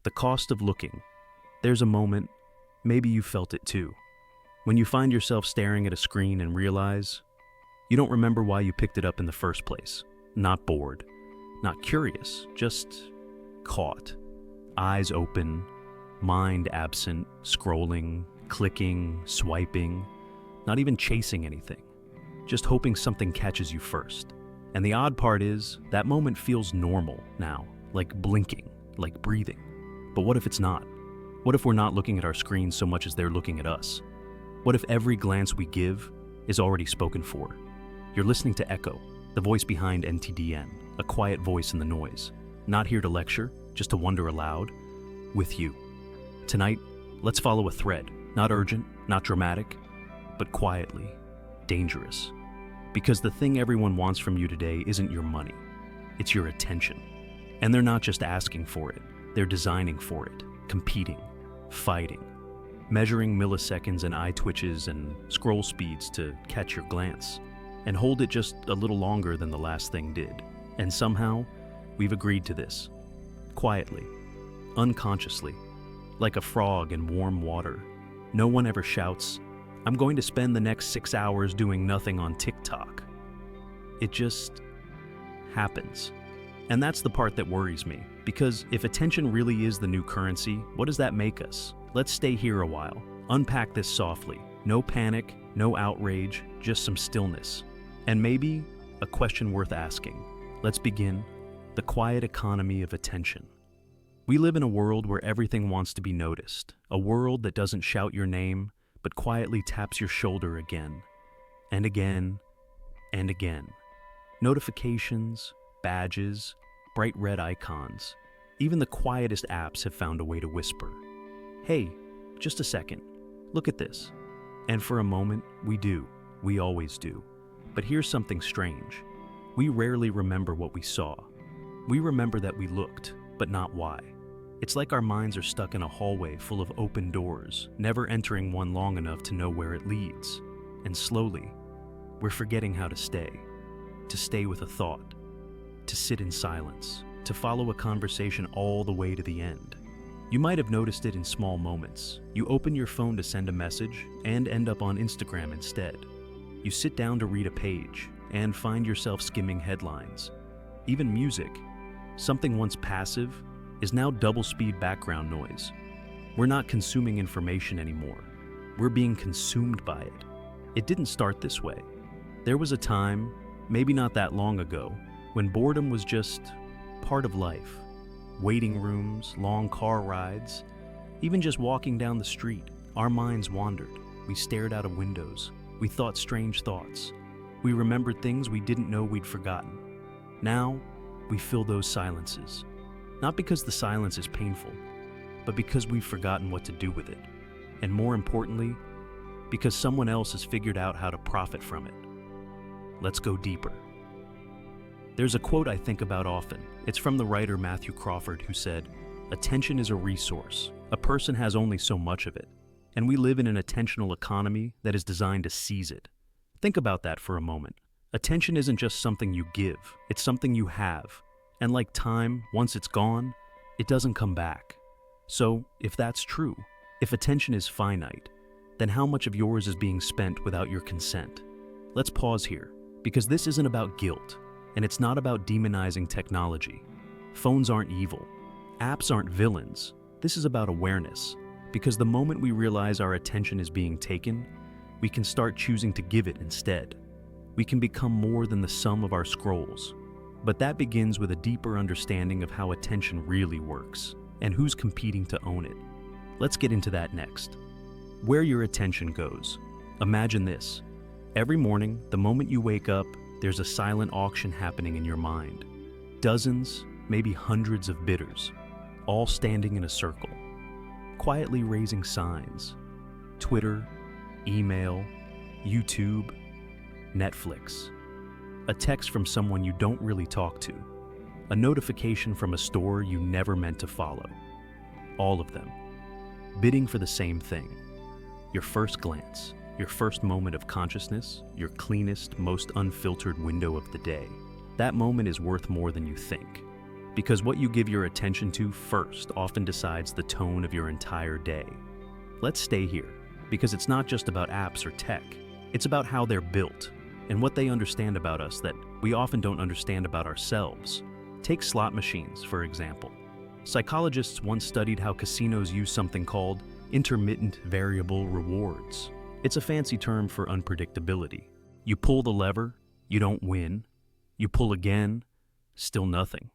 The cost of looking. There's a moment, maybe you felt it too, when you find yourself staring at a screen and realize you don't remember why you picked it up in the first place. Not bored, not curious, just caught. Eyes open, mind absent, scrolling, clicking, swiping, not even chasing anything, just hoping something catches you first. And the odd part is, that moment feels normal now, like blinking, like breathing. But what if it's not? What if we're not looking at our screens so much as they're looking at us? What if every glance we give is already spoken for? You're listening to Echo, the voice behind NTDN, a quiet voice in the noise. Not here to lecture, just to wonder aloud, with you. Tonight, let's follow a thread, not urgent, not dramatic, but quietly dangerous. Because the thing everyone wants from you today isn't your money, it's your attention. And they're not just asking for it, they're designing for it, competing, fighting, measuring milliseconds and eye twitches and scroll speeds to catch your glance, and hold it just a little longer than the last thing did. And somehow, we've agreed to this. Quietly, unconsciously, like a frog in warm water. No one ever shouts, "I'm going to spend the next 6 hours doing nothing on TikTok." It just happens. And that's the part that worries me, because if attention really is the new currency, what does that make us? Let's stay here a while, unpack this softly. No panic, no outrage, just some stillness. And maybe a question worth asking. Let's begin. The quiet economy of attention. We live in a world where everything wants to be noticed, a world that doesn't shout your name, but quietly taps your shoulder again, and again, and again. Notifications, badges, bright red icons. Even the quietest apps have found a way to whisper, "Hey, just a second, look at this." And for a moment, we always do. But here's something strange. We rarely remember what we saw. We remember that we looked, but not why. It's like our minds are stuck in a hallway full of open doors, never entering one long enough to know where it leads. And slowly, we're forgetting how to stay with a thought, to sit in silence, to follow a conversation all the way to the end. You might have noticed it in small moments. You open your phone to send a message and end up on Instagram instead. You sit down to read a page and find yourself skimming headlines. Even music, something once passive, is now double-speed background noise. We're not consuming information anymore. We're being consumed by it. It didn't start this way. There was a time, maybe not that long ago, when boredom was just part of life. Waiting rooms, long car rides, even just walking down the street, our minds wandered. We stared out of windows. We thought strange thoughts. We remembered things we didn't know we'd forgotten. Now, we fill those silences. Not because the silence is painful, but because we've forgotten what to do with it. And more importantly, because someone else has figured out how to profit from it. Let's go deeper. There's a quote I think about often. It's from the writer Matthew Crawford, who said, "Attention is a resource. A person has only so much of it. And we live in an attentional economy that is designed to seize it." Think about that for a moment. Attention isn't just something you give, it's something you have. And like time, once it's gone, it doesn't come back. So, if that's true, if attention is finite, then how much of yours is being spent without your consent? Let's pause here, because this isn't about guilt, and it's not about demonizing technology. Phones aren't evil. Apps aren't villains. This is about awareness, because the moment we realize our attention is being taken, we can start choosing to give it instead. We can become more than the sum of our scrolls. But that begins with a deeper understanding of how attention really works, and who's competing to own it. Let's get into that next. Where your attention goes. Imagine this. Every morning, the moment you wake up, there's a silent auction happening in your mind. Dozens, maybe hundreds of bidders, all standing in a circle, quietly raising signs. Twitter, email, YouTube, Netflix. A text from someone you don't really talk to. A notification from a store you never meant to follow. All of them, bidding for the same thing. Your first glance, your first moment of consciousness, your cleanest, most unfiltered window of the day. That moment is worth more than you think. because what you give your attention to first often decides the tone of your entire day. Let's stay here, because it's not just about apps or tech. It's about how they're built and what they understand about us that we often don't understand about ourselves. Take slot machines, for example. Psychologists once studied how casinos use something called intermittent variable rewards. It's a fancy term for unpredictability. You pull the lever, you don't win. You pull again, still nothing.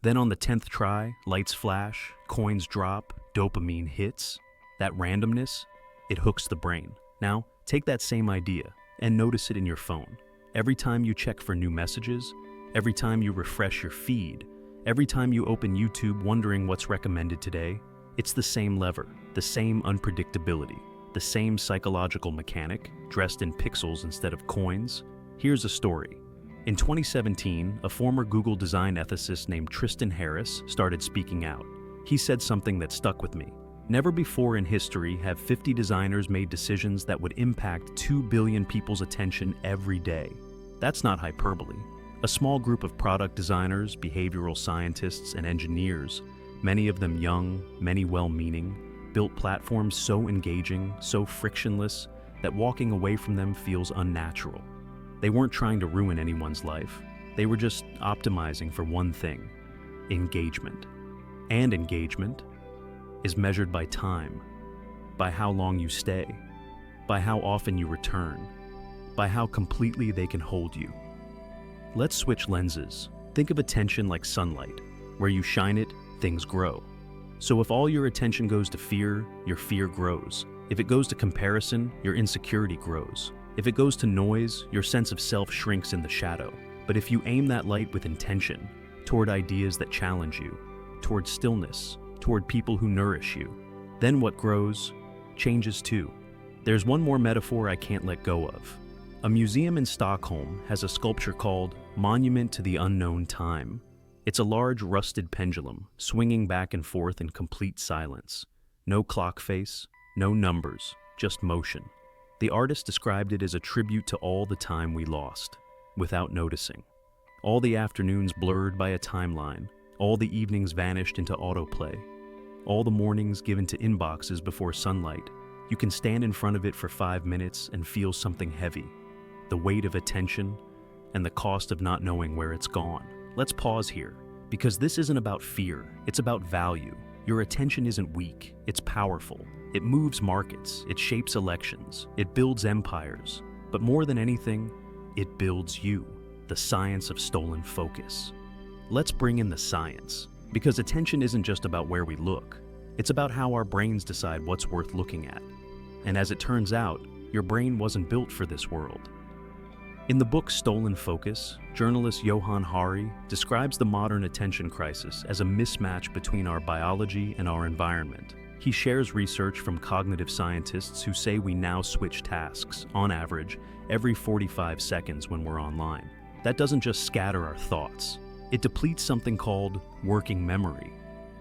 Then on the 10th try, lights flash, coins drop, dopamine hits. That randomness, it hooks the brain. Now, take that same idea and notice it in your phone. Every time you check for new messages, every time you refresh your feed, every time you open YouTube wondering what's recommended today, it's the same lever, the same unpredictability, the same psychological mechanic, dressed in pixels instead of coins. Here's a story. In 2017, a former Google design ethicist named Tristan Harris started speaking out. He said something that stuck with me. Never before in history have 50 designers made decisions that would impact 2 billion people's attention every day. That's not hyperbole. A small group of product designers, behavioral scientists, and engineers, many of them young, many well-meaning, built platforms so engaging, so frictionless, that walking away from them feels unnatural. They weren't trying to ruin anyone's life. They were just optimizing for one thing: engagement. And engagement is measured by time, by how long you stay, by how often you return, by how completely they can hold you. Let's switch lenses. Think of attention like sunlight. Where you shine it, things grow. So if all your attention goes to fear, your fear grows. If it goes to comparison, your insecurity grows. If it goes to noise, your sense of self shrinks in the shadow. But if you aim that light with intention, toward ideas that challenge you, toward stillness, toward people who nourish you, then what grows changes too. There's one more metaphor I can't let go of. A museum in Stockholm has a sculpture called Monument to the Unknown Time. It's a large rusted pendulum, swinging back and forth in complete silence. No clock face, no numbers, just motion. The artist described it as a tribute to all the time we lost, without noticing. All the afternoons blurred by a timeline, all the evenings vanished into autoplay, all the mornings given to inboxes before sunlight. You can stand in front of it for 5 minutes and feel something heavy, the weight of attention and the cost of not knowing where it's gone. Let's pause here, because this isn't about fear, it's about value. Your attention isn't weak, it's powerful. It moves markets, it shapes elections, it builds empires. But more than anything, it builds you, the science of stolen focus. Let's bring in the science, because attention isn't just about where we look. It's about how our brains decide what's worth looking at. And as it turns out, your brain wasn't built for this world. In the book Stolen Focus, journalist Johan Hari describes the modern attention crisis as a mismatch between our biology and our environment. He shares research from cognitive scientists who say we now switch tasks, on average, every 45 seconds when we're online. That doesn't just scatter our thoughts. It depletes something called working memory,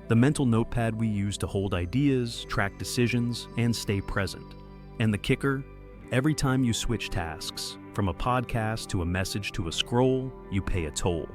the mental notepad we use to hold ideas, track decisions, and stay present. And the kicker? Every time you switch tasks, from a podcast to a message to a scroll, you pay a toll.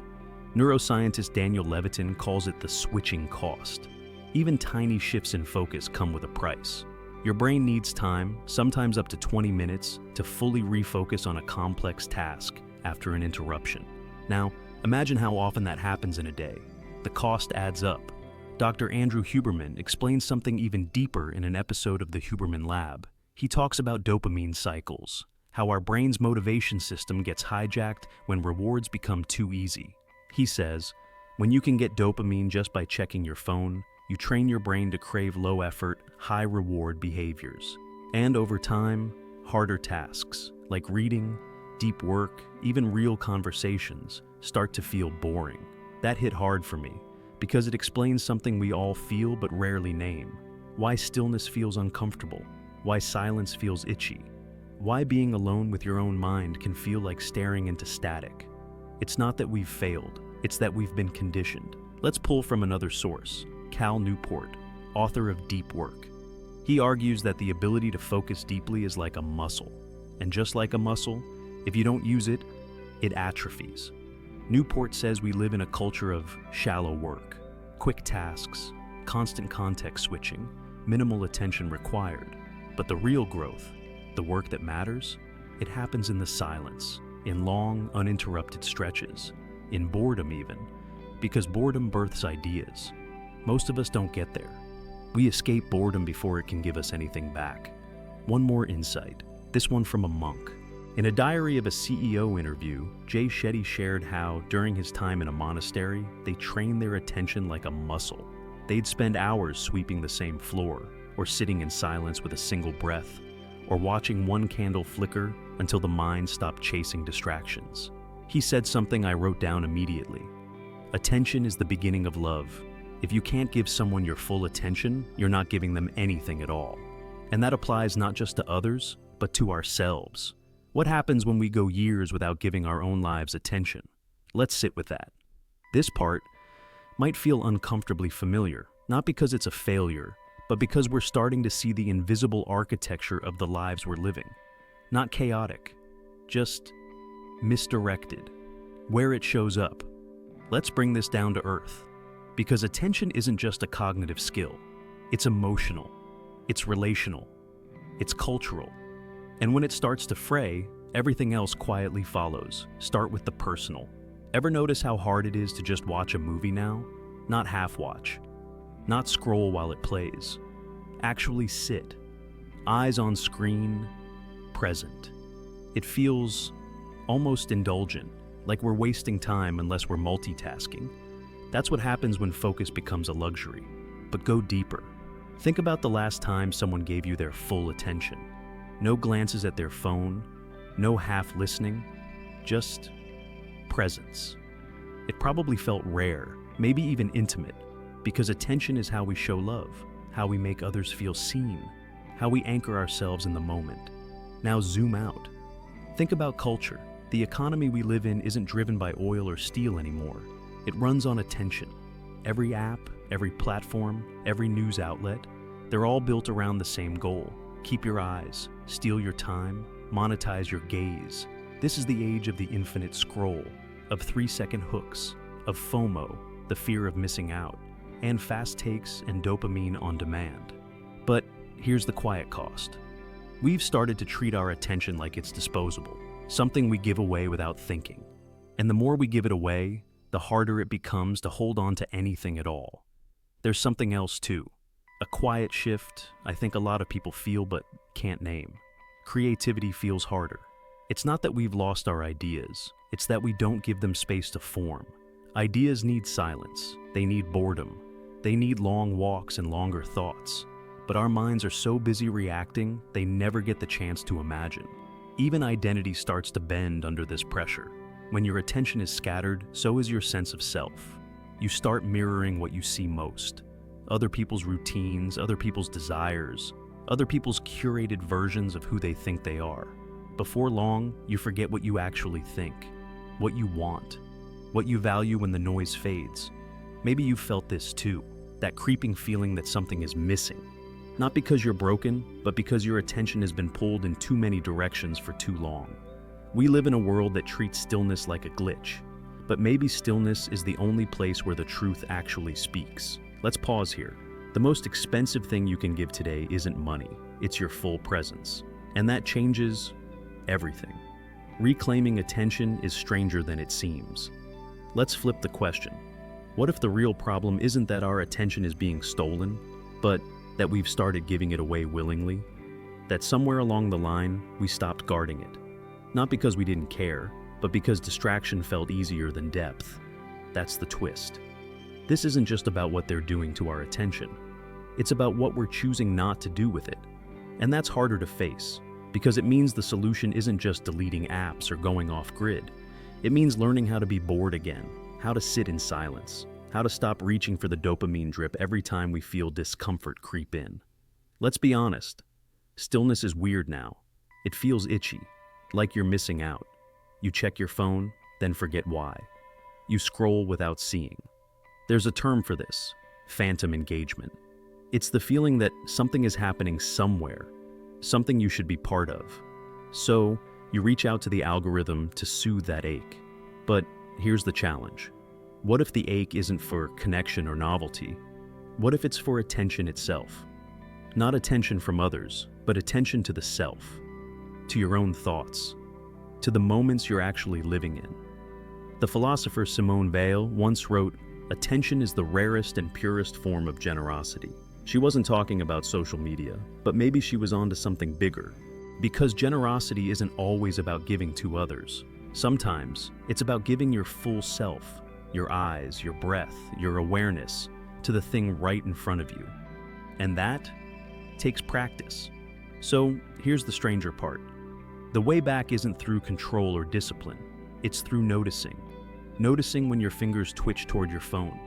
Neuroscientist Daniel Levitin calls it the switching cost. Even tiny shifts in focus come with a price. Your brain needs time, sometimes up to 20 minutes, to fully refocus on a complex task after an interruption. Now, imagine how often that happens in a day. The cost adds up. Dr. Andrew Huberman explains something even deeper in an episode of the Huberman Lab. He talks about dopamine cycles, how our brain's motivation system gets hijacked when rewards become too easy. He says, when you can get dopamine just by checking your phone, you train your brain to crave low-effort, high-reward behaviors. And over time, harder tasks, like reading, deep work, even real conversations, start to feel boring. That hit hard for me, because it explains something we all feel but rarely name. Why stillness feels uncomfortable, why silence feels itchy, why being alone with your own mind can feel like staring into static. It's not that we've failed, it's that we've been conditioned. Let's pull from another source, Cal Newport, author of Deep Work. He argues that the ability to focus deeply is like a muscle. And just like a muscle, if you don't use it, it atrophies. Newport says we live in a culture of shallow work, quick tasks, constant context switching, minimal attention required. But the real growth, the work that matters, it happens in the silence, in long, uninterrupted stretches, in boredom even, because boredom births ideas. Most of us don't get there. We escape boredom before it can give us anything back. One more insight, this one from a monk. In a diary of a CEO interview, Jay Shetty shared how, during his time in a monastery, they trained their attention like a muscle. They'd spend hours sweeping the same floor, or sitting in silence with a single breath, or watching one candle flicker until the mind stopped chasing distractions. He said something I wrote down immediately. Attention is the beginning of love. If you can't give someone your full attention, you're not giving them anything at all. And that applies not just to others, but to ourselves. What happens when we go years without giving our own lives attention? Let's sit with that. This part might feel uncomfortably familiar, not because it's a failure, but because we're starting to see the invisible architecture of the lives we're living. Not chaotic, just misdirected. Where it shows up. Let's bring this down to earth. Because attention isn't just a cognitive skill. It's emotional. It's relational. It's cultural. And when it starts to fray, everything else quietly follows. Start with the personal. Ever notice how hard it is to just watch a movie now? Not half watch. Not scroll while it plays. Actually sit. Eyes on screen, present. It feels almost indulgent, like we're wasting time unless we're multitasking. That's what happens when focus becomes a luxury. But go deeper. Think about the last time someone gave you their full attention. No glances at their phone, no half listening, just presence. It probably felt rare, maybe even intimate, because attention is how we show love, how we make others feel seen, how we anchor ourselves in the moment. Now zoom out. Think about culture. The economy we live in isn't driven by oil or steel anymore. It runs on attention. Every app, every platform, every news outlet, they're all built around the same goal. Keep your eyes, steal your time, monetize your gaze. This is the age of the infinite scroll, of 3-second hooks, of FOMO, the fear of missing out, and fast takes and dopamine on demand. But here's the quiet cost. We've started to treat our attention like it's disposable, something we give away without thinking. And the more we give it away, the harder it becomes to hold on to anything at all. There's something else too. A quiet shift I think a lot of people feel but can't name. Creativity feels harder. It's not that we've lost our ideas, it's that we don't give them space to form. Ideas need silence, they need boredom, they need long walks and longer thoughts. But our minds are so busy reacting, they never get the chance to imagine. Even identity starts to bend under this pressure. When your attention is scattered, so is your sense of self. You start mirroring what you see most. Other people's routines, other people's desires, other people's curated versions of who they think they are. Before long, you forget what you actually think, what you want, what you value when the noise fades. Maybe you've felt this too, that creeping feeling that something is missing. Not because you're broken, but because your attention has been pulled in too many directions for too long. We live in a world that treats stillness like a glitch, but maybe stillness is the only place where the truth actually speaks. Let's pause here. The most expensive thing you can give today isn't money, it's your full presence. And that changes everything. Reclaiming attention is stranger than it seems. Let's flip the question. What if the real problem isn't that our attention is being stolen, but that we've started giving it away willingly? That somewhere along the line, we stopped guarding it. Not because we didn't care, but because distraction felt easier than depth. That's the twist. This isn't just about what they're doing to our attention. It's about what we're choosing not to do with it. And that's harder to face, because it means the solution isn't just deleting apps or going off grid. It means learning how to be bored again, how to sit in silence, how to stop reaching for the dopamine drip every time we feel discomfort creep in. Let's be honest. Stillness is weird now. It feels itchy, like you're missing out. You check your phone, then forget why. You scroll without seeing. There's a term for this, phantom engagement. It's the feeling that something is happening somewhere, something you should be part of. So, you reach out to the algorithm to soothe that ache. But here's the challenge. What if the ache isn't for connection or novelty? What if it's for attention itself? Not attention from others, but attention to the self, to your own thoughts, to the moments you're actually living in. The philosopher Simone Weil once wrote, "Attention is the rarest and purest form of generosity." She wasn't talking about social media, but maybe she was onto something bigger. Because generosity isn't always about giving to others. Sometimes it's about giving your full self, your eyes, your breath, your awareness, to the thing right in front of you. And that takes practice. So here's the stranger part. The way back isn't through control or discipline. It's through noticing. Noticing when your fingers twitch toward your phone.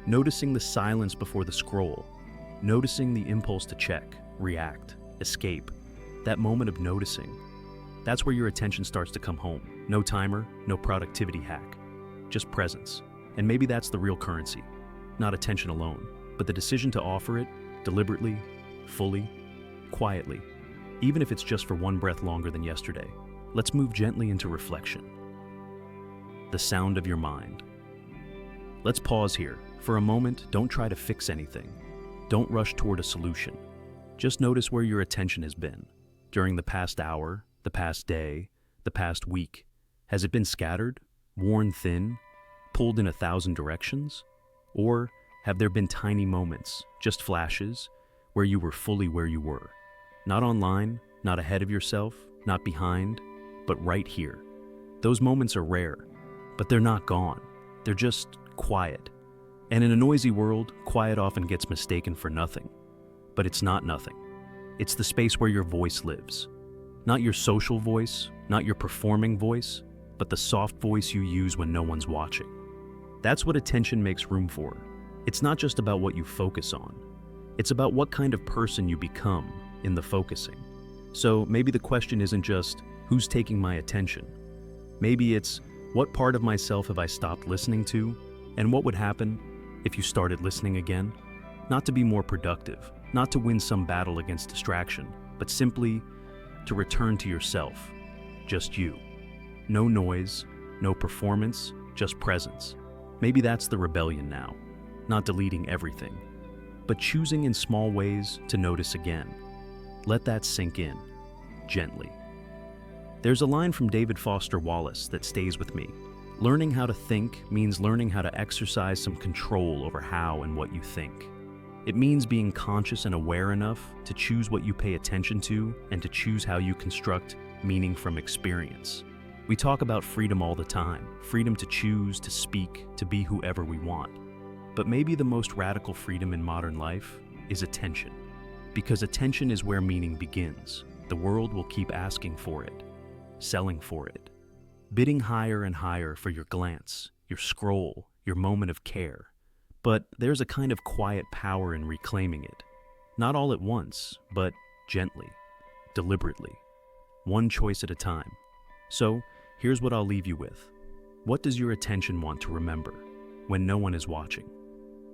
Noticing the silence before the scroll. Noticing the impulse to check, react, escape. That moment of noticing. That's where your attention starts to come home. No timer, no productivity hack. Just presence. And maybe that's the real currency. Not attention alone, but the decision to offer it deliberately, fully, quietly, even if it's just for one breath longer than yesterday. Let's move gently into reflection. The sound of your mind. Let's pause here. For a moment, don't try to fix anything. Don't rush toward a solution. Just notice where your attention has been. During the past hour, the past day, the past week. Has it been scattered, worn thin, pulled in 1,000 directions? Or have there been tiny moments, just flashes, where you were fully where you were? Not online, not ahead of yourself, not behind, but right here. Those moments are rare, but they're not gone. They're just quiet. And in a noisy world, quiet often gets mistaken for nothing. But it's not nothing. It's the space where your voice lives. Not your social voice, not your performing voice, but the soft voice you use when no one's watching. That's what attention makes room for. It's not just about what you focus on. It's about what kind of person you become in the focusing. So maybe the question isn't just, who's taking my attention? Maybe it's, what part of myself have I stopped listening to? And what would happen if you started listening again? Not to be more productive, not to win some battle against distraction, but simply to return to yourself, just you. No noise, no performance, just presence. Maybe that's the rebellion now, not deleting everything, but choosing in small ways to notice again. Let that sink in, gently. There's a line from David Foster Wallace that stays with me. Learning how to think means learning how to exercise some control over how and what you think. It means being conscious and aware enough to choose what you pay attention to and to choose how you construct meaning from experience. We talk about freedom all the time, freedom to choose, to speak, to be whoever we want. But maybe the most radical freedom in modern life is attention. Because attention is where meaning begins. The world will keep asking for it, selling for it, bidding higher and higher for your glance, your scroll, your moment of care. But there's a kind of quiet power in reclaiming it. Not all at once, but gently, deliberately, one choice at a time. So, here's what I'll leave you with. What does your attention want to remember when no one is watching?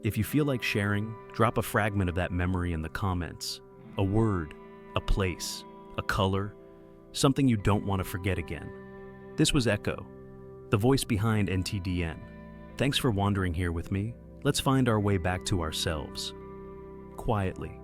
If you feel like sharing, drop a fragment of that memory in the comments. A word, a place, a color, something you don't want to forget again. This was Echo, the voice behind NTDN. Thanks for wandering here with me. Let's find our way back to ourselves, quietly.